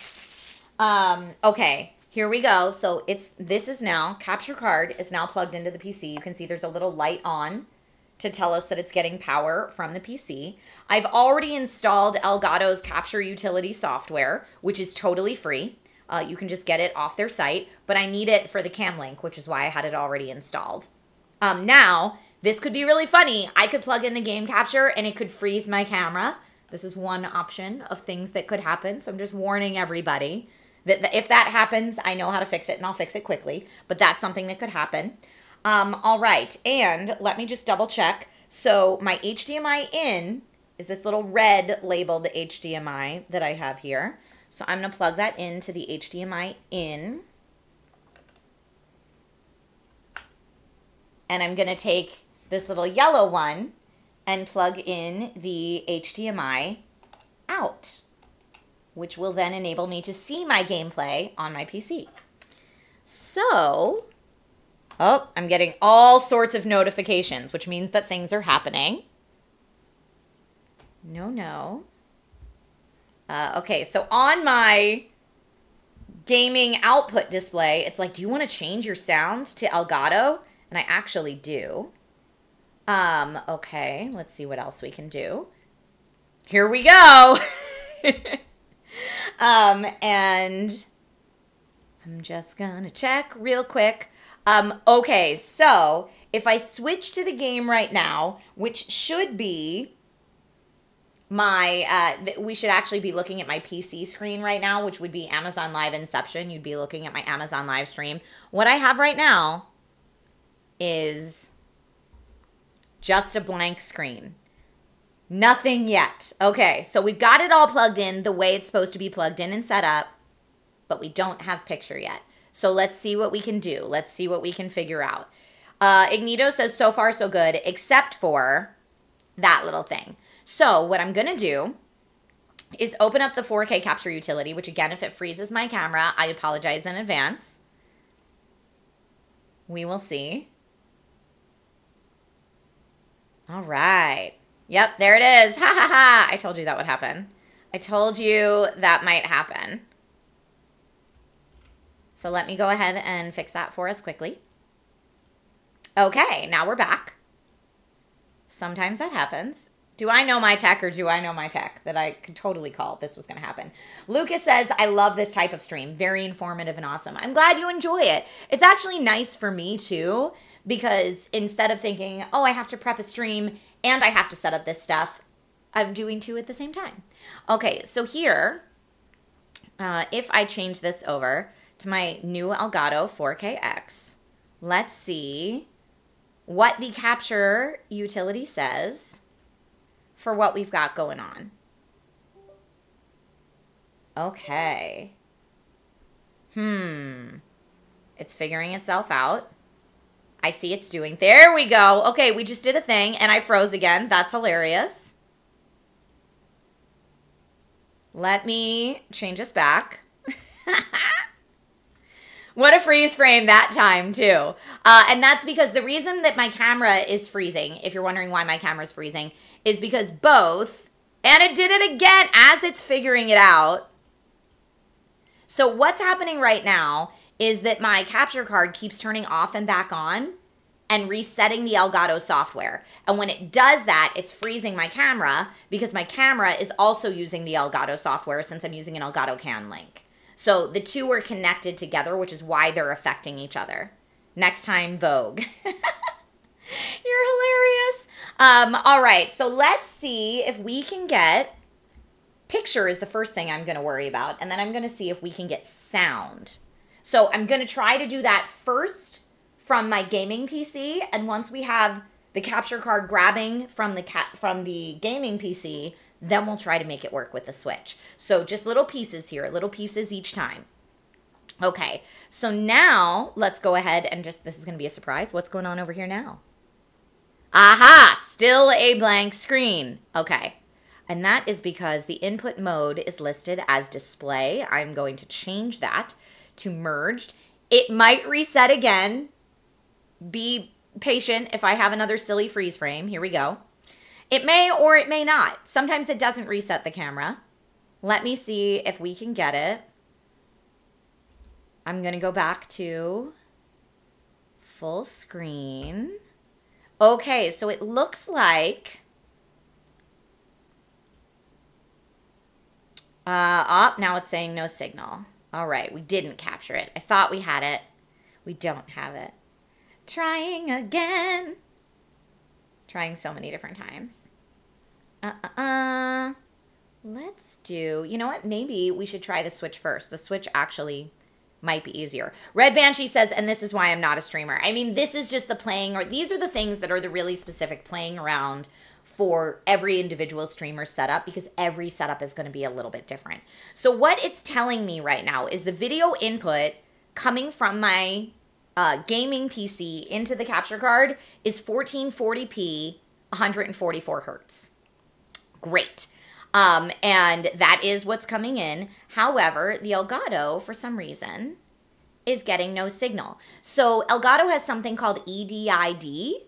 Speaker 1: Okay, here we go. So this is now, capture card is now plugged into the PC. You can see there's a little light on to tell us that it's getting power from the PC. I've already installed Elgato's capture utility software, which is totally free. You can just get it off their site, but I need it for the cam link, which is why I had it already installed. Now, this could be really funny. I could plug in the game capture and it could freeze my camera. This is one option of things that could happen. So I'm just warning everybody that if that happens, I know how to fix it and I'll fix it quickly, but that's something that could happen. All right, and let me just double check. So my HDMI in is this little red labeled HDMI that I have here. So I'm going to plug that into the HDMI in. And I'm going to take this little yellow one and plug in the HDMI out, which will then enable me to see my gameplay on my PC. So, oh, I'm getting all sorts of notifications, which means that things are happening. No. Okay, so on my gaming output display, it's like, do you want to change your sound to Elgato? And I actually do. Okay, let's see what else we can do. Here we go. And I'm just gonna check real quick. Okay, so if I switch to the game right now, which should be we should actually be looking at my PC screen right now, which would be Amazon Live Inception. You'd be looking at my Amazon Live stream. What I have right now is just a blank screen. Nothing yet. Okay, so we've got it all plugged in the way it's supposed to be plugged in and set up, but we don't have picture yet. So let's see what we can do. Let's see what we can figure out. Ignito says, so far so good, except for that little thing. So what I'm going to do is open up the 4K capture utility, which again, if it freezes my camera, I apologize in advance. We will see. All right. Yep, there it is. Ha ha ha. I told you that would happen. I told you that might happen. So let me go ahead and fix that for us quickly. Okay, now we're back. Sometimes that happens. Do I know my tech or do I know my tech that I could totally call this was going to happen? Lucas says, I love this type of stream. Very informative and awesome. I'm glad you enjoy it. It's actually nice for me too, because instead of thinking, oh, I have to prep a stream and I have to set up this stuff, I'm doing two at the same time. Okay, so here, if I change this over to my new Elgato 4KX, let's see what the capture utility says for what we've got going on. Okay. It's figuring itself out. I see it's doing. There we go. Okay, we just did a thing and I froze again. That's hilarious. Let me change us back. What a freeze frame that time, too. And that's because the reason that my camera is freezing, if you're wondering why my camera's freezing, is because both, and it did it again as it's figuring it out. So what's happening right now is that my capture card keeps turning off and back on and resetting the Elgato software. And when it does that, it's freezing my camera because my camera is also using the Elgato software since I'm using an Elgato CAN link. So the two are connected together, which is why they're affecting each other. Next time, Vogue. You're hilarious. All right, so let's see if we can get... Picture is the first thing I'm going to worry about, and then I'm going to see if we can get sound. So I'm going to try to do that first from my gaming PC, and once we have the capture card grabbing from the gaming PC, then we'll try to make it work with the Switch. So just little pieces here, little pieces each time. Okay, so now let's go ahead and this is going to be a surprise. What's going on over here now? Aha, still a blank screen. Okay, and that is because the input mode is listed as display. I'm going to change that to merged. It might reset again. Be patient if I have another silly freeze frame. Here we go. It may or it may not. Sometimes it doesn't reset the camera. Let me see if we can get it. I'm going to go back to full screen. Okay, so it looks like... now it's saying no signal. All right, we didn't capture it. I thought we had it. We don't have it. Trying again. Trying so many different times. Let's do... You know what? Maybe we should try the Switch first. The Switch actually might be easier. Red Banshee says, and this is why I'm not a streamer. I mean, this is just the playing... or these are the things that are the really specific playing around for every individual streamer setup, because every setup is going to be a little bit different. So what it's telling me right now is the video input coming from my gaming PC into the capture card is 1440p, 144 hertz. Great. And that is what's coming in. However, the Elgato, for some reason, is getting no signal. So Elgato has something called EDID.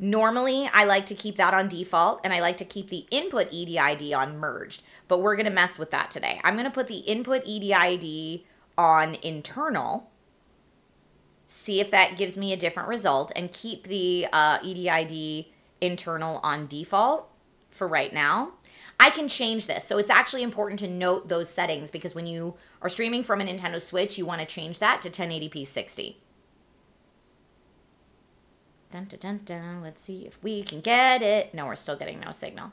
Speaker 1: Normally, I like to keep that on default, and I like to keep the input EDID on merged. But we're going to mess with that today. I'm going to put the input EDID on internal, see if that gives me a different result, and keep the EDID internal on default for right now. I can change this. So it's actually important to note those settings, because when you are streaming from a Nintendo Switch, you want to change that to 1080p 60. Dun, dun, dun, dun. Let's see if we can get it. No, we're still getting no signal.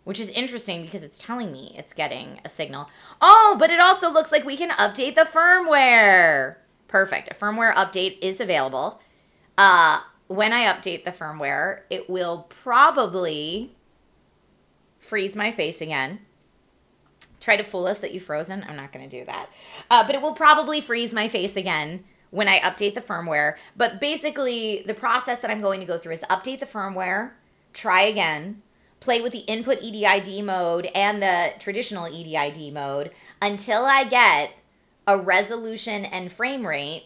Speaker 1: Which is interesting because it's telling me it's getting a signal. Oh, but it also looks like we can update the firmware. Perfect. A firmware update is available. When I update the firmware, it will probably freeze my face again. Try to fool us that you've frozen. I'm not going to do that. But it will probably freeze my face again when I update the firmware. But basically, the process that I'm going to go through is update the firmware, try again, play with the input EDID mode and the traditional EDID mode until I get a resolution and frame rate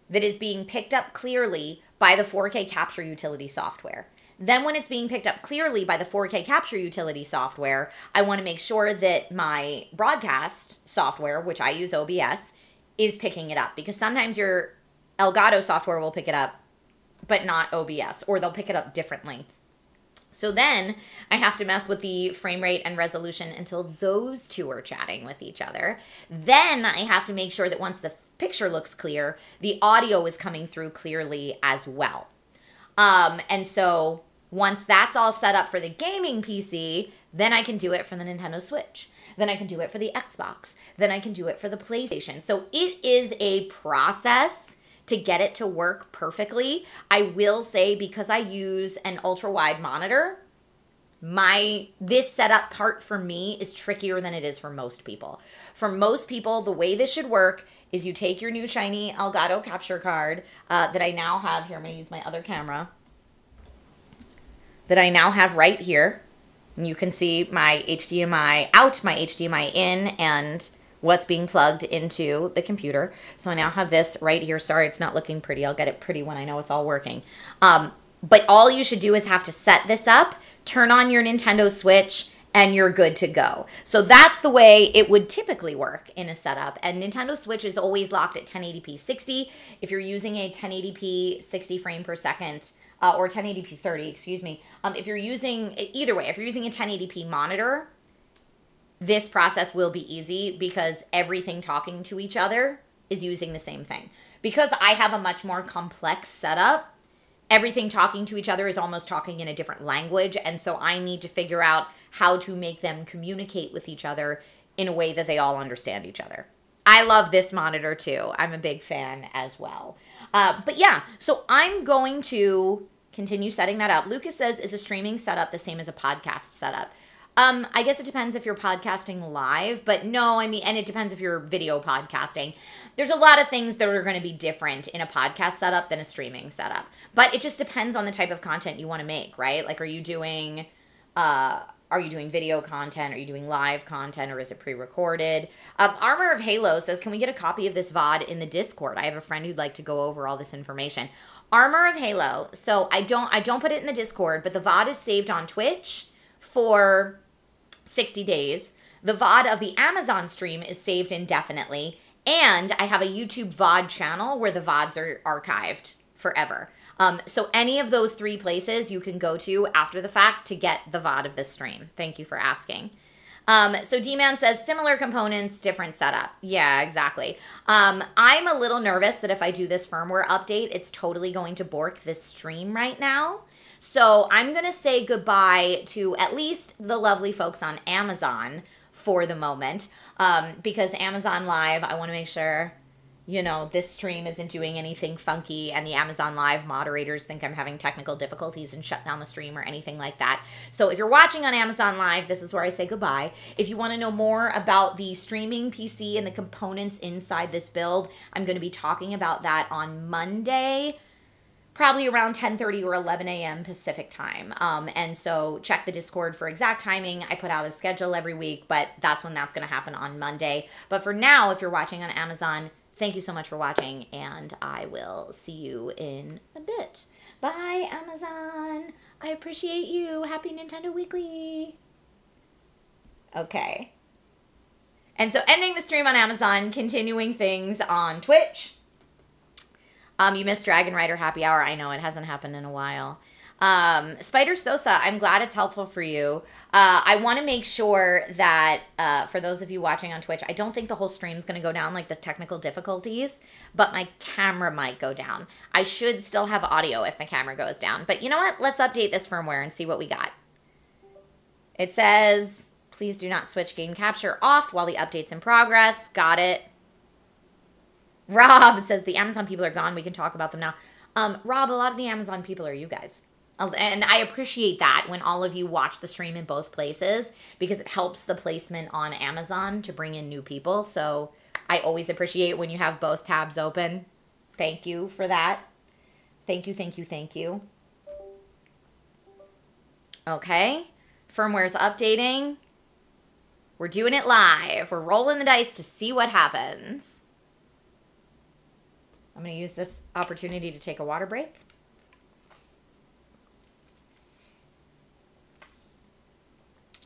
Speaker 1: that is being picked up clearly by the 4K capture utility software. Then when it's being picked up clearly by the 4K capture utility software, I want to make sure that my broadcast software, which I use OBS, is picking it up. Because sometimes your Elgato software will pick it up, but not OBS, or they'll pick it up differently. So then I have to mess with the frame rate and resolution until those two are chatting with each other. Then I have to make sure that once the picture looks clear, the audio is coming through clearly as well. And so once that's all set up for the gaming PC, then I can do it for the Nintendo Switch. Then I can do it for the Xbox. Then I can do it for the PlayStation. So it is a process to get it to work perfectly. I will say, because I use an ultra wide monitor, this setup part for me is trickier than it is for most people. For most people, the way this should work is you take your new shiny Elgato capture card that I now have here. I'm going to use my other camera that I now have right here. And you can see my HDMI out, my HDMI in, and what's being plugged into the computer. So I now have this right here. Sorry, it's not looking pretty. I'll get it pretty when I know it's all working. But all you should do is have to set this up, turn on your Nintendo Switch, and you're good to go. So that's the way it would typically work in a setup. And Nintendo Switch is always locked at 1080p 60. If you're using a 1080p 60 frame per second, or 1080p 30, excuse me. If you're using, either way, if you're using a 1080p monitor, this process will be easy because everything talking to each other is using the same thing. Because I have a much more complex setup, everything talking to each other is almost talking in a different language. And so I need to figure out how to make them communicate with each other in a way that they all understand each other. I love this monitor too. I'm a big fan as well. But yeah, so I'm going to continue setting that up. Lucas says, is a streaming setup the same as a podcast setup? I guess it depends if you're podcasting live, but no, I mean, and it depends if you're video podcasting. There's a lot of things that are going to be different in a podcast setup than a streaming setup, but it just depends on the type of content you want to make, right? Like, are you doing video content? Are you doing live content, or is it pre-recorded? Armor of Halo says, can we get a copy of this VOD in the Discord? I have a friend who'd like to go over all this information. Armor of Halo. So I don't put it in the Discord, but the VOD is saved on Twitch for 60 days. The VOD of the Amazon stream is saved indefinitely. And I have a YouTube VOD channel where the VODs are archived forever. So any of those three places you can go to after the fact to get the VOD of this stream. Thank you for asking. So D-Man says, similar components, different setup. Yeah, exactly. I'm a little nervous that if I do this firmware update, it's totally going to bork this stream right now. So I'm going to say goodbye to at least the lovely folks on Amazon for the moment, because Amazon Live, I want to make sure, you know, this stream isn't doing anything funky and the Amazon Live moderators think I'm having technical difficulties and shut down the stream or anything like that. So if you're watching on Amazon Live, this is where I say goodbye. If you want to know more about the streaming PC and the components inside this build, I'm going to be talking about that on Monday, probably around 10:30 or 11 a.m. Pacific time. And so check the Discord for exact timing. I put out a schedule every week, but that's when that's going to happen on Monday. But for now, if you're watching on Amazon, thank you so much for watching, and I will see you in a bit. Bye, Amazon. I appreciate you. Happy Nintendo Weekly. Okay. And so ending the stream on Amazon, continuing things on Twitch. You missed Dragon Rider Happy Hour. I know, it hasn't happened in a while. Spider Sosa, I'm glad it's helpful for you. I want to make sure that for those of you watching on Twitch, I don't think the whole stream's going to go down, like the technical difficulties, but my camera might go down. I should still have audio if the camera goes down. But you know what? Let's update this firmware and see what we got. It says, please do not switch game capture off while the update's in progress. Got it. Rob says the Amazon people are gone. We can talk about them now. Rob, a lot of the Amazon people are you guys. And I appreciate that when all of you watch the stream in both places because it helps the placement on Amazon to bring in new people. So I always appreciate when you have both tabs open. Thank you for that. Thank you, thank you, thank you. Okay. Firmware's updating. We're doing it live. We're rolling the dice to see what happens. I'm going to use this opportunity to take a water break.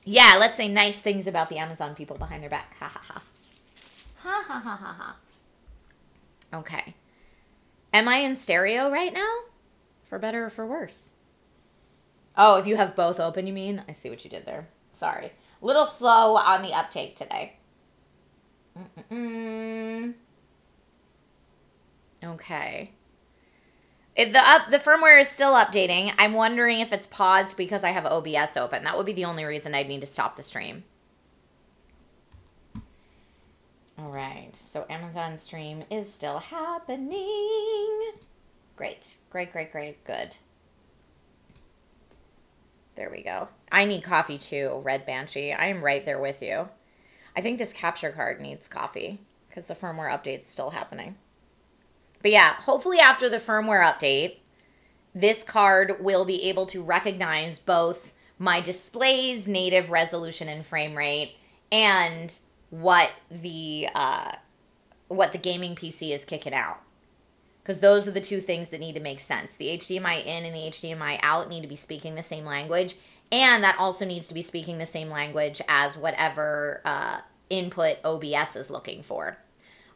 Speaker 1: Yeah, let's say nice things about the Amazon people behind their back. Ha ha ha. Ha ha ha ha ha. Okay. Am I in stereo right now? For better or for worse? Oh, if you have both open, you mean? I see what you did there. Sorry. A little slow on the uptake today. Okay. The firmware is still updating. I'm wondering if it's paused because I have OBS open. That would be the only reason I'd need to stop the stream. All right. So Amazon stream is still happening. Great. Great, great, great. Good. There we go. I need coffee too, Red Banshee. I am right there with you. I think this capture card needs coffee because the firmware update's still happening. But yeah, hopefully after the firmware update, this card will be able to recognize both my display's native resolution and frame rate and what the gaming PC is kicking out. Because those are the two things that need to make sense. The HDMI in and the HDMI out need to be speaking the same language. And that also needs to be speaking the same language as whatever input OBS is looking for.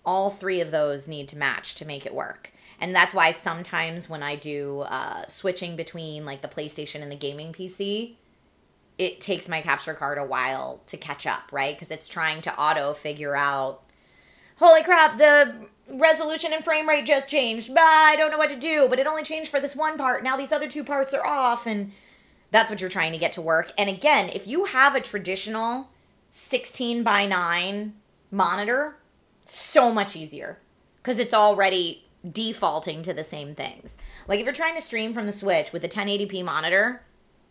Speaker 1: All three of those need to match to make it work. And that's why sometimes when I do switching between like the PlayStation and the gaming PC, it takes my capture card a while to catch up, right? Because it's trying to auto figure out, holy crap, the resolution and frame rate just changed. Bah, I don't know what to do, but it only changed for this one part. Now these other two parts are off, and that's what you're trying to get to work. And again, if you have a traditional 16:9 monitor, so much easier because it's already defaulting to the same things. Like if you're trying to stream from the Switch with a 1080p monitor,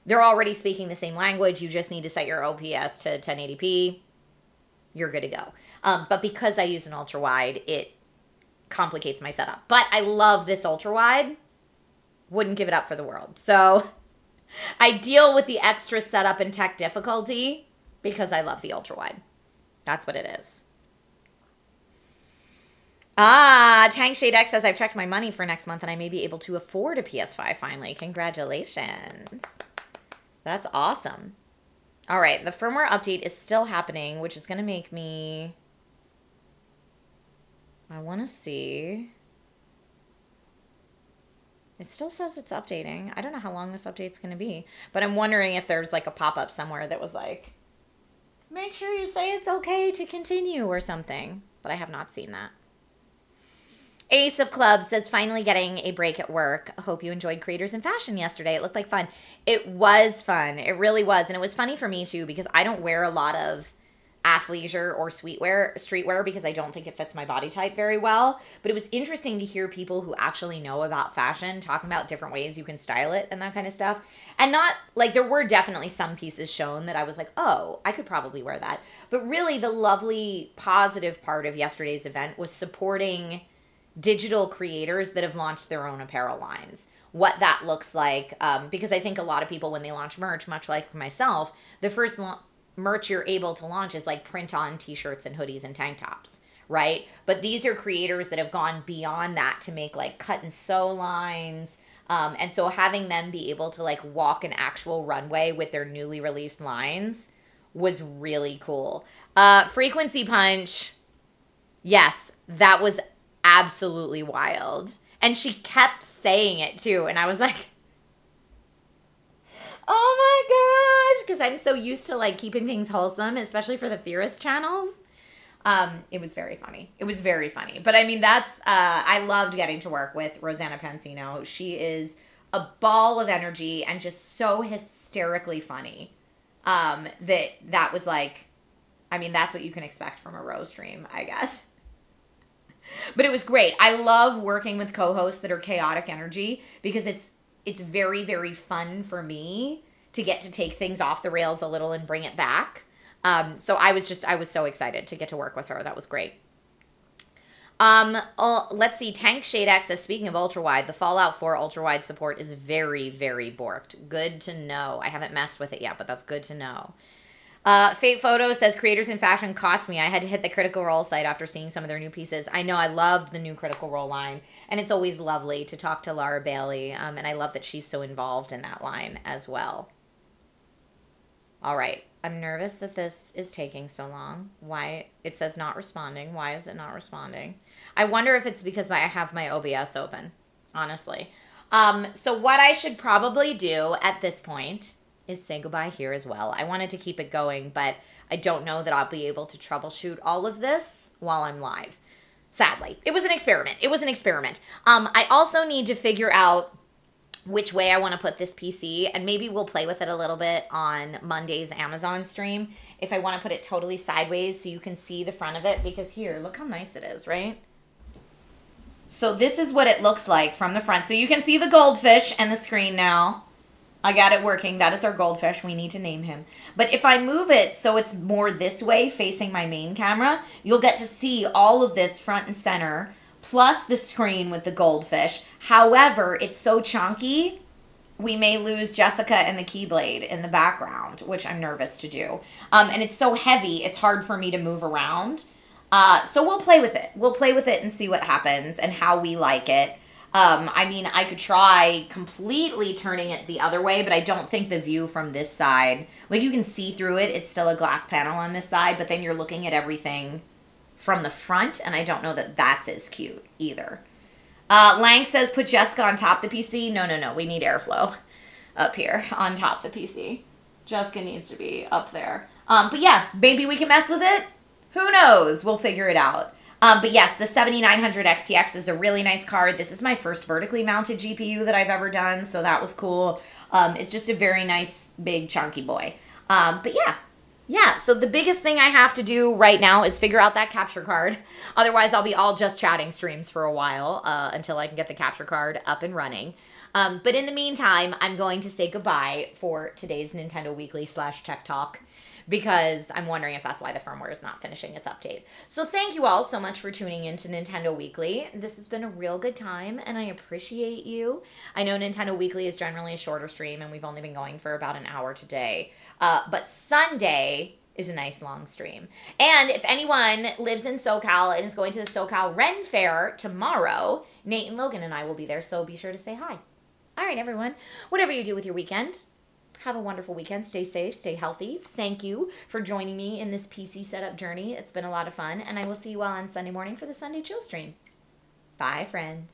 Speaker 1: they're already speaking the same language. You just need to set your OPS to 1080p. You're good to go. But because I use an ultra wide, it complicates my setup. But I love this ultra wide. Wouldn't give it up for the world. So I deal with the extra setup and tech difficulty because I love the ultra wide. That's what it is. Tank Shade X says, I've checked my money for next month and I may be able to afford a PS5 finally. Congratulations. That's awesome. All right, the firmware update is still happening, which is going to make me... I want to see... It still says it's updating. I don't know how long this update's going to be, but I'm wondering if there's like a pop-up somewhere that was like, make sure you say it's okay to continue or something, but I have not seen that. Ace of Clubs says, finally getting a break at work. Hope you enjoyed Creators in Fashion yesterday. It looked like fun. It was fun. It really was. And it was funny for me, too, because I don't wear a lot of athleisure or streetwear because I don't think it fits my body type very well. But it was interesting to hear people who actually know about fashion talking about different ways you can style it and that kind of stuff. And not, like, there were definitely some pieces shown that I was like, oh, I could probably wear that. But really, the lovely, positive part of yesterday's event was supporting digital creators that have launched their own apparel lines, what that looks like, because I think a lot of people, when they launch merch, much like myself, the first merch you're able to launch is like print on t-shirts and hoodies and tank tops, right? But these are creators that have gone beyond that to make like cut and sew lines, and so having them be able to like walk an actual runway with their newly released lines was really cool. Frequency Punch, yes, that was absolutely wild. And she kept saying it too. And I was like, Oh my gosh, because I'm so used to like keeping things wholesome, especially for the theorist channels. It was very funny. It was very funny. But I mean, that's, I loved getting to work with Rosanna Pansino. She is a ball of energy and just so hysterically funny. That was like, I mean, that's what you can expect from a Rose stream, I guess. But it was great. I love working with co-hosts that are chaotic energy because it's very, very fun for me to get to take things off the rails a little and bring it back. So I was so excited to get to work with her. That was great. Let's see. Tank Shade X says, speaking of ultra wide, the Fallout 4 ultra wide support is very, very borked. Good to know. I haven't messed with it yet, but that's good to know. Fate Photo says, creators in fashion cost me. I had to hit the Critical Role site after seeing some of their new pieces. I know, I loved the new Critical Role line, and it's always lovely to talk to Lara Bailey, and I love that she's so involved in that line as well. All right. I'm nervous that this is taking so long. Why? It says not responding. Why is it not responding? I wonder if it's because I have my OBS open, honestly. So what I should probably do at this point is say goodbye here as well. I wanted to keep it going, but I don't know that I'll be able to troubleshoot all of this while I'm live. Sadly. It was an experiment. It was an experiment. I also need to figure out which way I want to put this PC, and maybe we'll play with it a little bit on Monday's Amazon stream if I want to put it totally sideways so you can see the front of it, because here, look how nice it is, right? So this is what it looks like from the front. So you can see the goldfish and the screen now. I got it working. That is our goldfish. We need to name him. But if I move it so it's more this way facing my main camera, you'll get to see all of this front and center, plus the screen with the goldfish. However, it's so chunky, we may lose Jessica and the Keyblade in the background, which I'm nervous to do. And it's so heavy, it's hard for me to move around. So we'll play with it. We'll play with it and see what happens and how we like it. I mean, I could try completely turning it the other way, but I don't think the view from this side, like you can see through it, it's still a glass panel on this side, but then you're looking at everything from the front, and I don't know that that's as cute either. Lang says, put Jessica on top of the PC. No. We need airflow up here on top of the PC. Jessica needs to be up there. But yeah, maybe we can mess with it. Who knows? We'll figure it out. But yes, the 7900 XTX is a really nice card. This is my first vertically mounted GPU that I've ever done, so that was cool. It's just a very nice, big, chunky boy. But yeah, so the biggest thing I have to do right now is figure out that capture card. Otherwise, I'll be all just chatting streams for a while until I can get the capture card up and running. But in the meantime, I'm going to say goodbye for today's Nintendo Weekly / Tech Talk, because I'm wondering if that's why the firmware is not finishing its update. So thank you all so much for tuning in to Nintendo Weekly. This has been a real good time, and I appreciate you. I know Nintendo Weekly is generally a shorter stream, and we've only been going for about an hour today. But Sunday is a nice long stream. And if anyone lives in SoCal and is going to the SoCal Ren Fair tomorrow, Nate and Logan and I will be there, so be sure to say hi. All right, everyone. Whatever you do with your weekend, have a wonderful weekend. Stay safe. Stay healthy. Thank you for joining me in this PC setup journey. It's been a lot of fun, and I will see you all on Sunday morning for the Sunday Chill stream. Bye, friends.